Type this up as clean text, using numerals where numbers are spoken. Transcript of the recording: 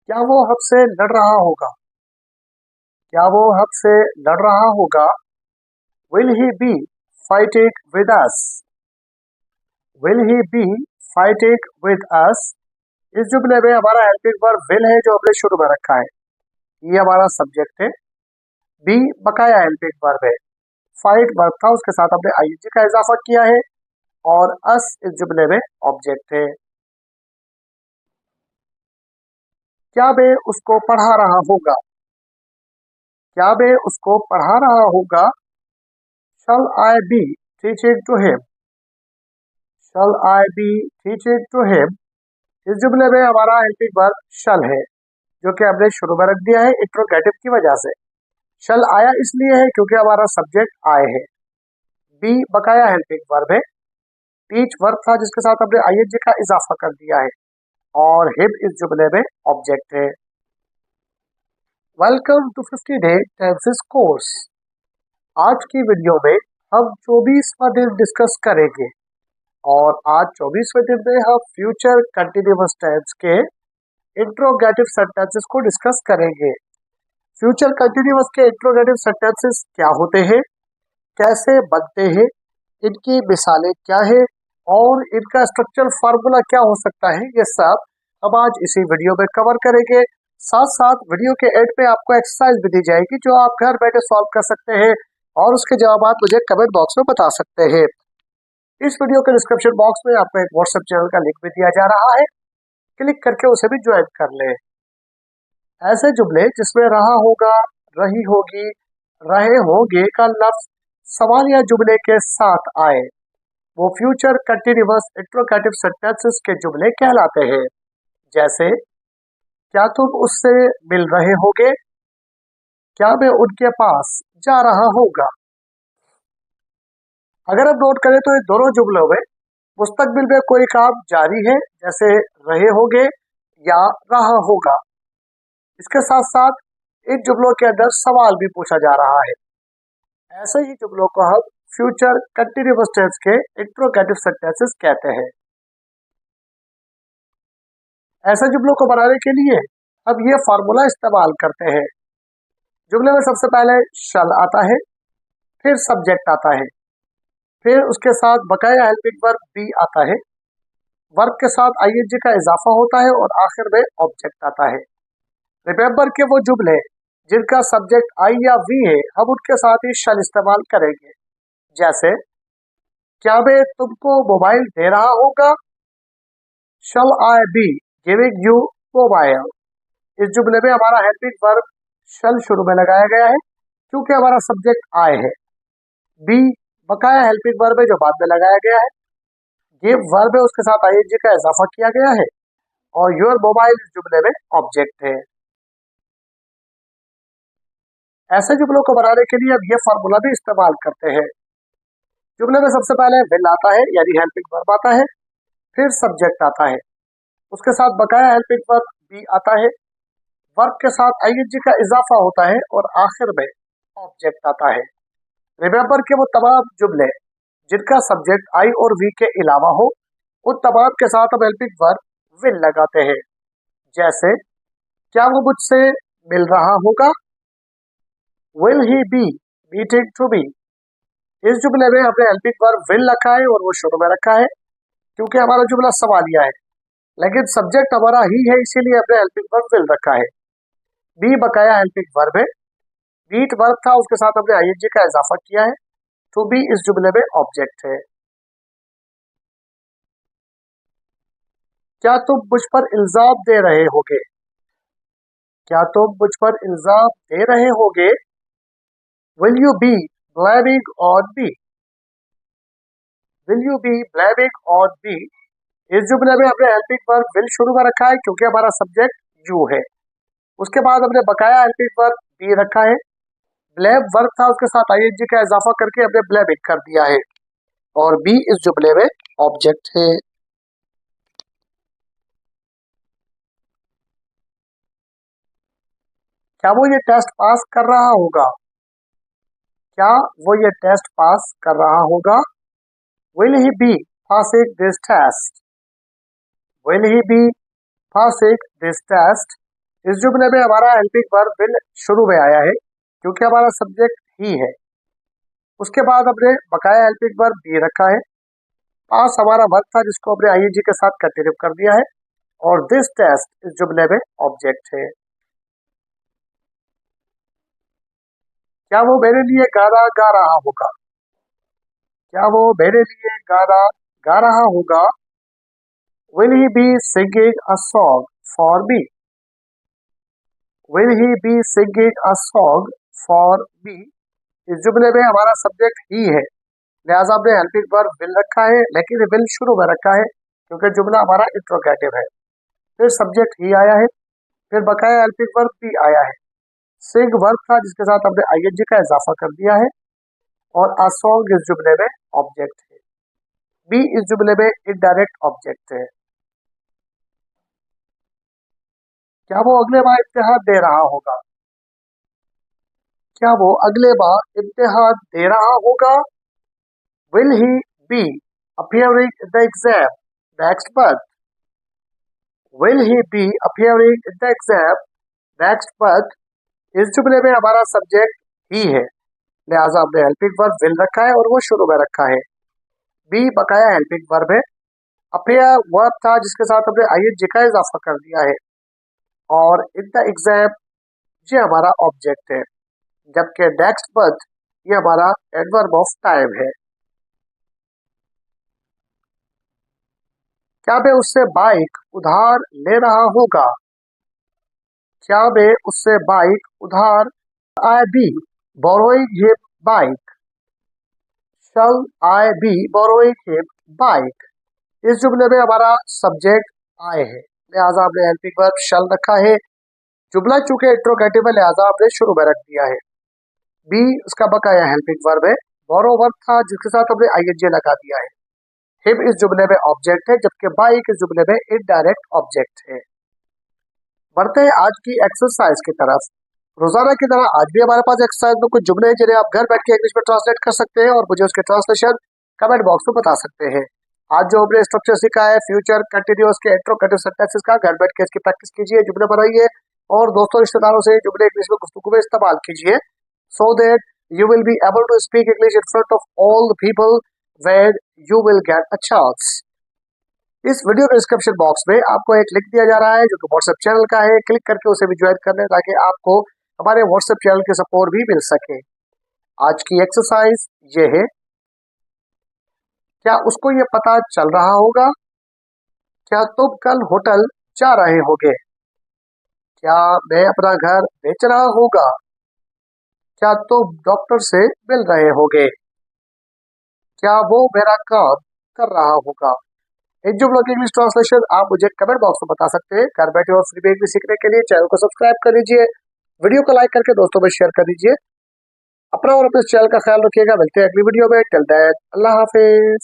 क्या वो हमसे लड़ रहा होगा? क्या वो हमसे लड़ रहा होगा? Will he be fighting with us? Will he be fighting with us? इस जुमले में हमारा हेल्पिंग वर्ब विल है जो हमने शुरू में रखा है। ये हमारा सब्जेक्ट है। बी बकाया हेल्पिंग वर्ब है। फाइट वर्ब था, उसके साथ हमने आईएनजी का इजाफा किया है और अस इस जुमले में ऑब्जेक्ट है। क्या मैं उसको पढ़ा रहा होगा? क्या मैं उसको पढ़ा रहा होगा? Shall I be teaching to him? Shall I be teaching to him? इस जुमले में हमारा हेल्पिंग वर्ब shall है जो कि हमने शुरू में रख दिया है इंट्रोगेटिव की वजह से। shall आया इसलिए है क्योंकि हमारा सब्जेक्ट आए है। बी बकाया हेल्पिंग वर्ब है। टीच वर्ब था जिसके साथ हमने आईएनजी का इजाफा कर दिया है और हिम इस जुमले में ऑब्जेक्ट है। Welcome to 50 day tenses course. आज की वीडियो में हम 24वां दिन डिस्कस करेंगे और आज 24वें दिन में हम फ्यूचर कंटिन्यूअस टेंस के इंट्रोगेटिव सेंटेंसेस को डिस्कस करेंगे। फ्यूचर कंटिन्यूअस के इंट्रोगेटिव सेंटेंसेस क्या होते हैं, कैसे बनते हैं, इनकी मिसालें क्या है और इनका स्ट्रक्चरल फार्मूला क्या हो सकता है, ये सब हम आज इसी वीडियो में कवर करेंगे। साथ साथ वीडियो के एंड पे आपको एक्सरसाइज भी दी जाएगी जो आप घर बैठे सॉल्व कर सकते हैं और उसके जवाब मुझे कमेंट बॉक्स में बता सकते हैं। इस वीडियो के डिस्क्रिप्शन बॉक्स में आपको एक व्हाट्सएप चैनल का लिंक भी दिया जा रहा है, क्लिक करके उसे भी ज्वाइन कर ले। ऐसे जुमले जिसमें रहा होगा, रही होगी, रहे होंगे का लफ्ज सवाल या जुमले के साथ आए वो फ्यूचर कंटिन्यूअस इंट्रोगेटिव सेंटेंसेस के जुमले कहलाते हैं। जैसे क्या तुम उससे मिल रहे होगे? क्या मैं उनके पास जा रहा होगा? अगर हम नोट करें तो इन दोनों जुमलों में मुस्तकबिल में कोई काम जारी है जैसे रहे होगे या रहा होगा। इसके साथ साथ इन जुमलों के अंदर सवाल भी पूछा जा रहा है। ऐसे ही जुमलों को हम फ्यूचर कंटिन्यूअस टेंस के इंट्रोगेटिव सेंटेंसेस कहते हैं। ऐसे जुमलों को बनाने के लिए अब ये फार्मूला इस्तेमाल करते हैं। जुमले में सबसे पहले शल आता है, फिर सब्जेक्ट आता है, फिर उसके साथ बकाया हेल्पिंग वर्ब बी आता है, वर्ब के साथ आईएनजी का इजाफा होता है और आखिर में ऑब्जेक्ट आता है। रिमेंबर के वो जुमले जिनका सब्जेक्ट आई या वी है हम उनके साथ ही शल इस्तेमाल करेंगे। जैसे क्या मैं तुमको मोबाइल दे रहा होगा? शल आई बी गिविंग यू मोबाइल। इस जुमले में हमारा हेल्पिंग वर्ब शल शुरू में लगाया गया है क्योंकि हमारा सब्जेक्ट आए है। बी बकाया हेल्पिंग वर्ब है जो बाद में लगाया गया है। गिव वर्ब है, उसके साथ आईएनजी का इजाफा किया गया है और योर मोबाइल इस जुमले में ऑब्जेक्ट है। ऐसे जुमलों को बनाने के लिए अब ये फार्मूला भी इस्तेमाल करते हैं। जुमले में सबसे पहले विल आता है यानी हेल्पिंग वर्ब आता है, फिर सब्जेक्ट आता है, उसके साथ बकाया हेल्पिंग वर्ब बी आता है, वर्ब के साथ आईएनजी का इजाफा होता है और आखिर में ऑब्जेक्ट आता है। रिमेंबर के वो तमाम जुमले जिनका सब्जेक्ट आई और वी के अलावा हो उन तमाम के साथ हम हेल्पिंग वर्ब विल लगाते हैं। जैसे क्या वो मुझसे मिल रहा होगा? Will he be meeting to me. इस जुमले में हमने हेल्पिंग वर्ब विल रखा है और वो शुरू में रखा है क्योंकि हमारा जुमला सवालिया है, लेकिन सब्जेक्ट हमारा ही है इसीलिए हमने हेल्पिंग वर्ब विल रखा है। बी बकाया हेल्पिंग वर्ब है। मीट वर्ब था, उसके साथ हमने आईएनजी का इजाफा किया है। टू बी इस जुमले में ऑब्जेक्ट है। क्या तुम मुझ पर इल्जाम दे रहे होगे? क्या तुम मुझ पर इल्जाम दे रहे होगे? Will you be blaming on me? Will you be blaming on me? इस जुमले में हमने हेल्पिंग वर्ब विल शुरू में रखा है क्योंकि हमारा सब्जेक्ट यू है। उसके बाद हमने बकाया हेल्पिंग वर्ब बी रखा है। ब्लेम वर्ब था, उसके साथ आईएनजी का इजाफा करके हमने ब्लेमिंग कर दिया है और बी इस जुमले में ऑब्जेक्ट है। क्या वो ये टेस्ट पास कर रहा होगा? क्या वो ये टेस्ट पास कर रहा होगा? Will he be passing this test? Will he be passing this test? इस जुमले में हमारा हेल्पिंग वर्ब विल शुरू में आया है क्योंकि हमारा सब्जेक्ट ही है। उसके बाद हमने बकाया हेल्पिंग वर्ब बी रखा है। पास हमारा वर्ब था जिसको हमने आईएनजी के साथ कंटिन्यू कर दिया है और दिस टेस्ट इस जुमले में ऑब्जेक्ट है। क्या वो मेरे लिए गाना गा रहा होगा? क्या वो मेरे लिए गाना गा रहा होगा? Will he be singing a song for me? Will he be singing a song for me? इस जुमले में हमारा सब्जेक्ट ही है, लिहाजा हमने हेल्पिंग वर्ब विल रखा है, लेकिन विल शुरू में रखा है क्योंकि जुमला हमारा इंट्रोगेटिव है। फिर सब्जेक्ट ही आया है, फिर बकाया हेल्पिंग वर्ब भी आया है। सिंग वर्ब था जिसके साथ हमने आईएनजी का इजाफा कर दिया है और अ सॉन्ग इस जुमले में ऑब्जेक्ट है। बी इस जुमले में इनडायरेक्ट ऑब्जेक्ट है। क्या वो अगले बार इम्तिहान दे रहा होगा? क्या वो अगले बार इम्तिहान दे रहा होगा? Will he be appearing in the exam next month? Will he be appearing in the exam next month? इस जुमले में हमारा सब्जेक्ट ही है, लिहाजा हमने हेल्पिंग वर्ब विल रखा है और वो शुरू में रखा है। बी बकाया हेल्पिंग वर्ब है। अपीयर वर्ब था जिसके साथ हमने आईएनजी का इजाफा कर दिया है और इन द एग्जाम ये हमारा ऑब्जेक्ट है, जबकि नेक्स्ट मंथ ये हमारा एडवर्ब ऑफ टाइम है। क्या मैं उससे बाइक उधार ले रहा होगा? क्या मैं उससे बाइक उधार आई बी बोरोइंग हिम बाइक? शल आई बी बोरोइंग हिम बाइक? इस जुमले में हमारा सब्जेक्ट आए है, लिहाजा हमने हेल्पिंग वर्ब शल रखा है। जुमला चूंकि इंट्रोगेटिव है लिहाजा हमने शुरू में रख दिया है। बी उसका बकाया हेल्पिंग वर्ब है। बोरो वर्ब था जिसके साथ हमने आईएनजी लगा दिया है। हिम इस जुमले में ऑब्जेक्ट है, जबकि बाइक इस जुमले में इनडायरेक्ट ऑब्जेक्ट है। बढ़ते हैं आज की एक्सरसाइज की तरफ। रोजाना की तरह आज भी हमारे पास एक्सरसाइज में कुछ जुमले हैं जिन्हें आप घर बैठ के इंग्लिश में ट्रांसलेट कर सकते हैं और मुझे उसके ट्रांसलेशन कमेंट बॉक्स में बता सकते हैं। आज जो हमने स्ट्रक्चर सीखा है फ्यूचर कंटिन्यूअस के इंट्रोगेटिव सेंटेंसेस का, घर बैठ के इसकी प्रैक्टिस कीजिए, जुमले बनाइए और दोस्तों रिश्तेदारों से जुमले इंग्लिश में गुफ्तगू में इस्तेमाल कीजिए, so that you will be able to speak English in front of all the people where you will get a chance. इस वीडियो के डिस्क्रिप्शन बॉक्स में आपको एक लिंक दिया जा रहा है जो कि व्हाट्सएप चैनल का है। क्लिक करके उसे भी ज्वाइन कर लें ताकि आपको हमारे व्हाट्सएप चैनल के सपोर्ट भी मिल सके। आज की एक्सरसाइज ये है, क्या उसको ये पता चल रहा होगा? क्या तुम कल होटल जा रहे होगे? क्या मैं अपना घर बेच रहा होगा? क्या तुम डॉक्टर से मिल रहे होगे? क्या वो मेरा काम कर रहा होगा? इन जुमलों की इंग्लिश ट्रांसलेशन आप मुझे कमेंट बॉक्स में बता सकते हैं। घर बैठे और फ्री में इंग्लिश सीखने के लिए चैनल को सब्सक्राइब कर लीजिए, वीडियो को लाइक करके दोस्तों में शेयर कर दीजिए। अपना और अपने चैनल का ख्याल रखिएगा। मिलते हैं अगली वीडियो में। टिल देन अल्लाह हाफिज।